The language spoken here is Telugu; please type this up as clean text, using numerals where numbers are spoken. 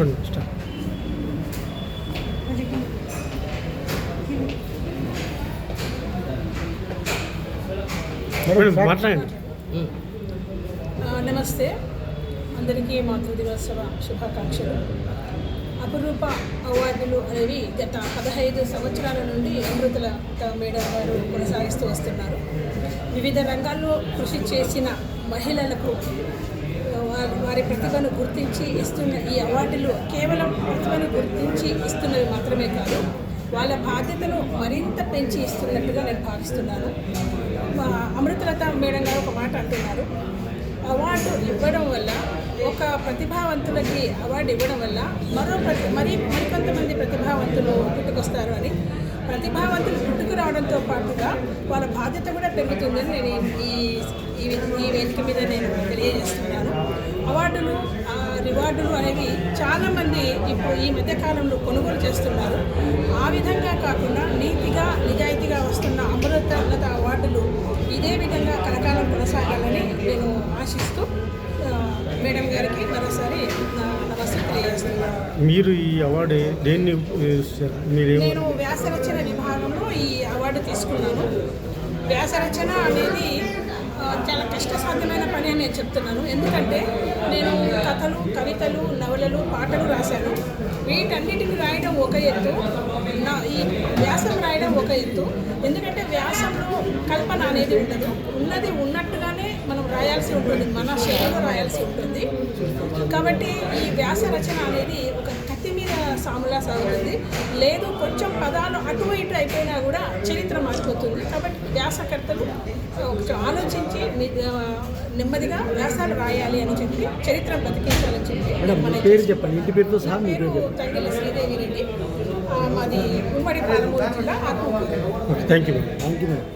చెప్పండి స్టార్ట్. మాట్లాడండి. నమస్తే, అందరికీ మాతృదినోత్సవ శుభాకాంక్షలు. అపురూప అవార్డులు అనేవి గత 15 సంవత్సరాల నుండి అమృతలత మేడం గారు కొనసాగిస్తూ వస్తున్నారు. వివిధ రంగాల్లో కృషి చేసిన మహిళలకు వారి ప్రతిభను గుర్తించి ఇస్తున్న ఈ అవార్డులు కేవలం ప్రతిభను గుర్తించి ఇస్తున్నవి మాత్రమే కాదు, వాళ్ళ బాధ్యతను మరింత పెంచి ఇస్తున్నట్టుగా నేను భావిస్తున్నాను. అమృతలత మేడం గారు ఒక మాట అంటున్నారు, అవార్డు ఇవ్వడం వల్ల, ఒక ప్రతిభావంతులకి అవార్డు ఇవ్వడం వల్ల మరికొంతమంది ప్రతిభావంతులు పుట్టుకొస్తారు అని. ప్రతిభావంతులు పుట్టుకు రావడంతో పాటుగా వాళ్ళ బాధ్యత కూడా పెరుగుతుందని నేను ఈ వేదిక మీద నేను తెలియజేస్తున్నాను. అవార్డులు, రివార్డులు అనేవి చాలామంది ఇప్పుడు ఈ మధ్యకాలంలో కొనుగోలు చేస్తున్నారు. ఆ విధంగా కాకుండా నీతిగా నిజాయితీగా వస్తున్న అమృతలత అవార్డులు ఇదే విధంగా కలకాలం కొనసాగాలని నేను ఆశిస్తూ మేడం గారికి మరోసారి నమస్తే తెలియజేస్తున్నాను. మీరు ఈ అవార్డు దేన్ని నేను వ్యాసరచన విభాగంలో ఈ అవార్డు తీసుకున్నాను. వ్యాసరచన అనేది చాలా కష్టసాధ్యమైన పని అని నేను చెప్తున్నాను. ఎందుకంటే నేను కథలు, కవితలు, నవలలు, పాటలు రాశాను. వీటన్నిటిని రాయడం ఒక ఎత్తు, ఈ వ్యాసం రాయడం ఒక ఎత్తు. ఎందుకంటే వ్యాసంలో కల్పన అనేది ఉండదు, ఉన్నది ఉన్నట్టుగానే మనం రాయాల్సి ఉంటుంది, మన శైలిలో రాయాల్సి ఉంటుంది. కాబట్టి ఈ వ్యాస రచన అనేది ఒక కత్తి మీద సాములా సాగుతుంది. లేదు, కొంచెం పదాలు అటు ఇటు అయిపోయినా కూడా చరిత్ర మారిపోతుంది. కాబట్టి వ్యాసకర్తలు ఆలోచించి నెమ్మదిగా వ్యాసాలు రాయాలి అని చెప్పి, చరిత్ర బతికించాలని చెప్పి. పేరు చెప్పండి, ఇంటి పేరుతో సహా. పేరు తంగిల శ్రీదేవి రెడ్డి, మాది ఉమ్మడి పాలమూరు జిల్లా ఆత్మకూరు. Thank you madam.